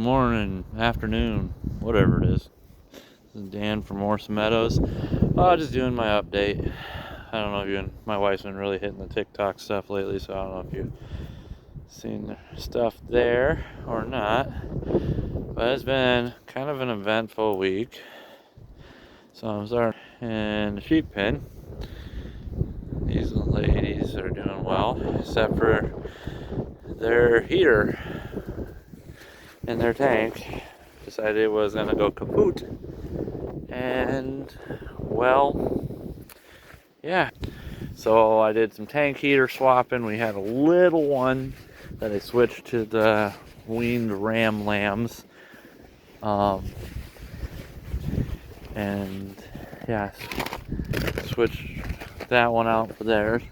morning, afternoon, whatever it is. This is Dan from Morse Meadows. Just doing my update. I don't know if my wife's been really hitting the TikTok stuff lately, so I don't know if you've seen the stuff there or not. But it's been kind of an eventful week. So I'm starting in the sheep pen. These ladies are doing well, except for their heater in their tank decided it was gonna go kaput. And well, yeah. So I did some tank heater swapping. We had a little one that I switched to the weaned ram lambs. And yeah, switched that one out for theirs.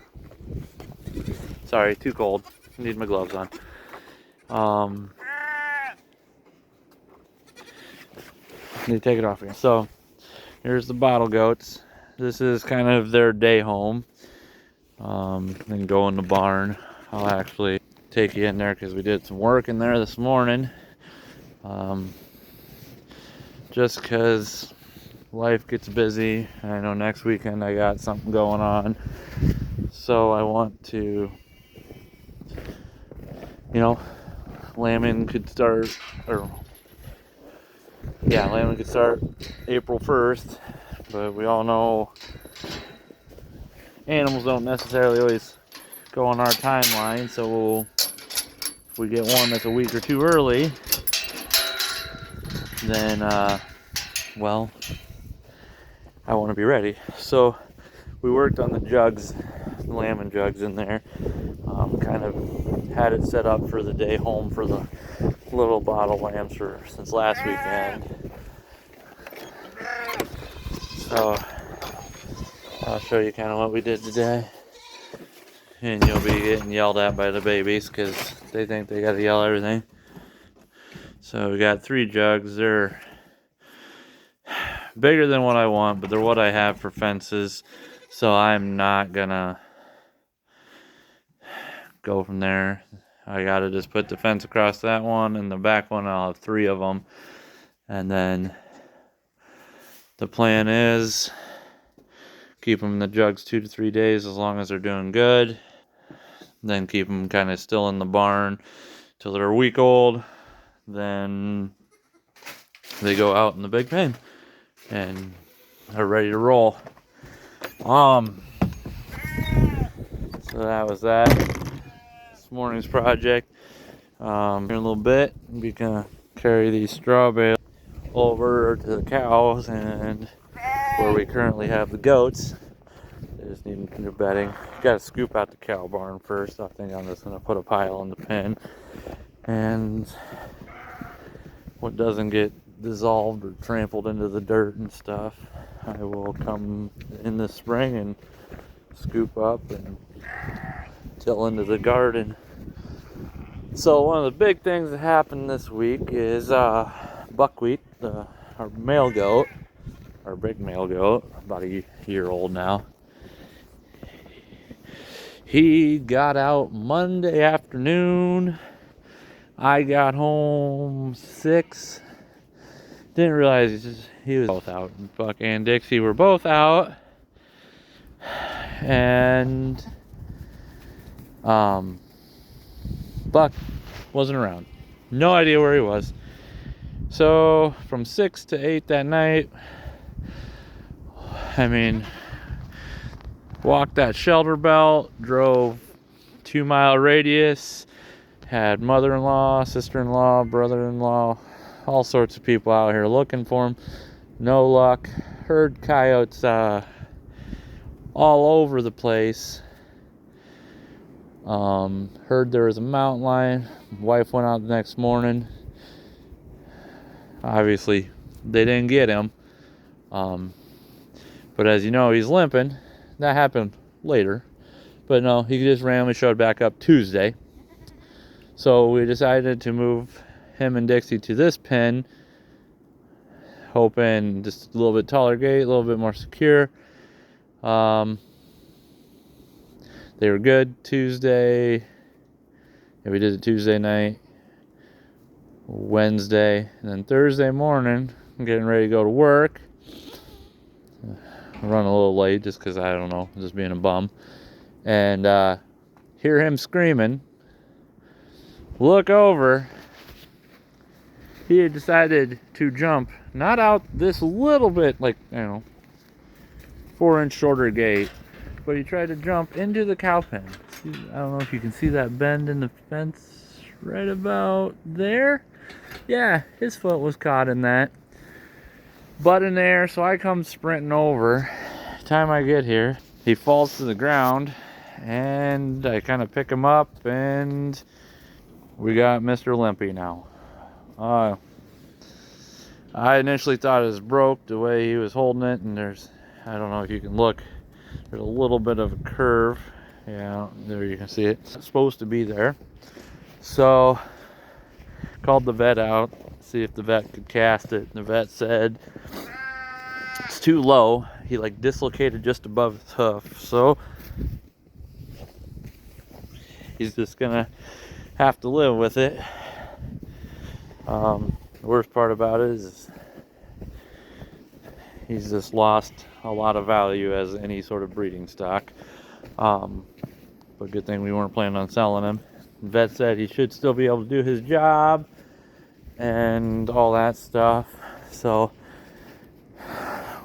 Sorry, too cold. Need my gloves on. Need to take it off again. So here's the bottle goats. This is kind of their day home. Then go in the barn. I'll actually take you in there because we did some work in there this morning. Just because life gets busy. I know next weekend I got something going on. So I want to, lambing could start April 1st, but we all know animals don't necessarily always go on our timeline, so if we get one that's a week or two early, then, I want to be ready. So we worked on the jugs, the lambing jugs in there, kind of had it set up for the day home for the little bottle lambs since last weekend. So I'll show you kind of what we did today. And you'll be getting yelled at by the babies because they think they gotta yell everything. So we got 3 jugs. They're bigger than what I want, but they're what I have for fences. So I'm not gonna go from there. I gotta just put the fence across that one, and the back one I'll have 3 of them. And then the plan is keep them in the jugs 2 to 3 days as long as they're doing good. Then keep them kind of still in the barn till they're a week old. Then they go out in the big pen and are ready to roll. So that was that. This morning's project. In a little bit, we're gonna carry these straw bales over to the cows and where we currently have the goats. They just need new bedding. Gotta scoop out the cow barn first. I think I'm just gonna put a pile in the pen. And what doesn't get dissolved or trampled into the dirt and stuff, I will come in the spring and scoop up and till into the garden. So one of the big things that happened this week is Buckwheat, our male goat, our big male goat, about a year old now. He got out Monday afternoon. I got home 6. Didn't realize he was both out. Buck and Dixie were both out. And Buck wasn't around. No idea where he was. So from 6 to 8 that night, walked that shelter belt, drove 2-mile radius, had mother-in-law, sister-in-law, brother-in-law, all sorts of people out here looking for him. No luck. Heard coyotes all over the place. Heard there was a mountain lion. Wife went out the next morning. Obviously, they didn't get him. But as you know, he's limping. That happened later. But no, he just randomly showed back up Tuesday. So we decided to move him and Dixie to this pen, hoping just a little bit taller gate, a little bit more secure. They were good Tuesday. Yeah, we did it Tuesday night. Wednesday, and then Thursday morning, I'm getting ready to go to work. I run a little late just because, I don't know, just being a bum. And hear him screaming. Look over. He had decided to jump, not out this little bit, like, 4-inch shorter gate, but he tried to jump into the cow pen. See, I don't know if you can see that bend in the fence right about there. Yeah, his foot was caught in that. Butt in there, so I come sprinting over. Time I get here, he falls to the ground, and I kind of pick him up, and we got Mr. Limpy now. I initially thought it was broke the way he was holding it, and I don't know if you can look, there's a little bit of a curve. Yeah, there you can see it. It's supposed to be there. So, called the vet out, see if the vet could cast it. The vet said it's too low. He dislocated just above his hoof. So, he's just gonna have to live with it. The worst part about it is he's just lost a lot of value as any sort of breeding stock. But good thing we weren't planning on selling him. The vet said he should still be able to do his job and all that stuff. So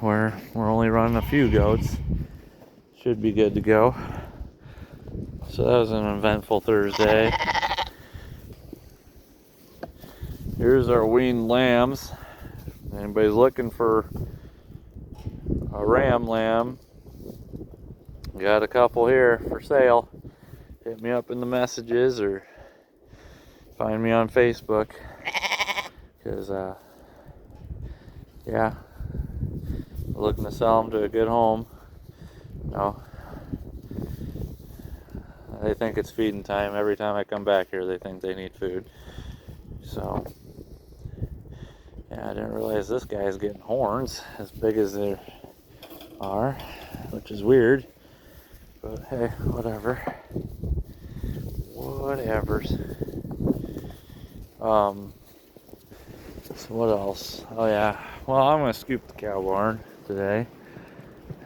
we're only running a few goats. Should be good to go. So that was an eventful Thursday. Here's our weaned lambs. If anybody's looking for a ram lamb, got a couple here for sale. Hit me up in the messages or find me on Facebook. Because, yeah, we're looking to sell them to a good home. No, they think it's feeding time. Every time I come back here, they think they need food. So, yeah, I didn't realize this guy's getting horns as big as they are, which is weird. But hey, whatever. Whatevers. So what else? Oh yeah. Well, I'm gonna scoop the cow barn today,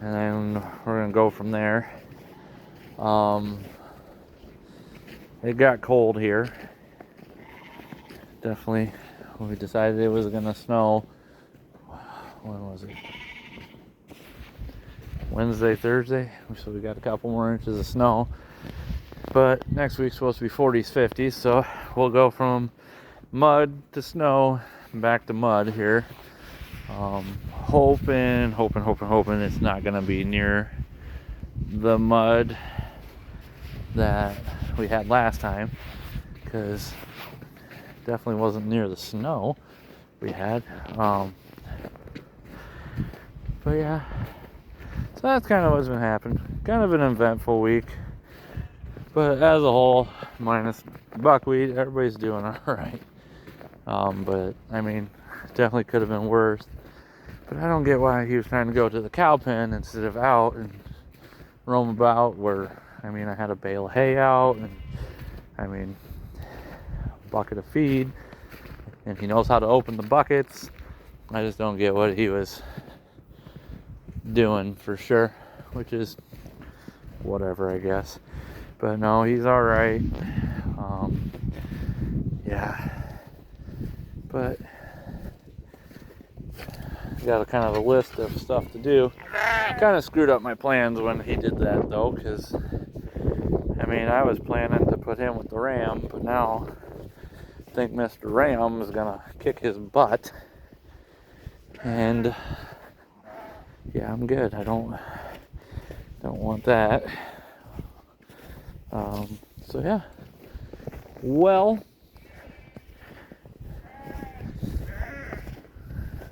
and then we're gonna go from there. It got cold here. Definitely. We decided it was gonna snow. When was it? Wednesday, Thursday. So we got a couple more inches of snow. But next week's supposed to be 40s, 50s. So we'll go from mud to snow, back to mud here. Hoping it's not gonna be near the mud that we had last time, because definitely wasn't near the snow we had. But yeah, so that's kind of what's been happening. Kind of an eventful week, but as a whole, minus buckwheat, everybody's doing all right. But I mean, definitely could have been worse. But I don't get why he was trying to go to the cow pen instead of out and roam about. Where, I mean, I had a bale of hay out, and I mean, a bucket of feed, and he knows how to open the buckets. I just don't get what he was doing for sure, which is whatever, I guess. But no, he's all right. Yeah, but got a kind of a list of stuff to do. Kind of screwed up my plans when he did that though, because I mean, I was planning to put him with the ram, but now I think Mr. Ram is gonna kick his butt, and yeah, I'm good. I don't want that. So yeah, well,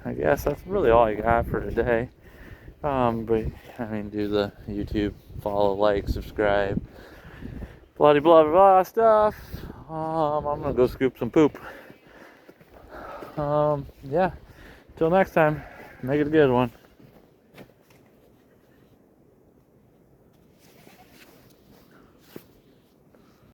I guess that's really all I got for today. But I mean, do the YouTube follow, like, subscribe, blah blah blah blah stuff. I'm gonna go scoop some poop. Yeah, till next time, make it a good one.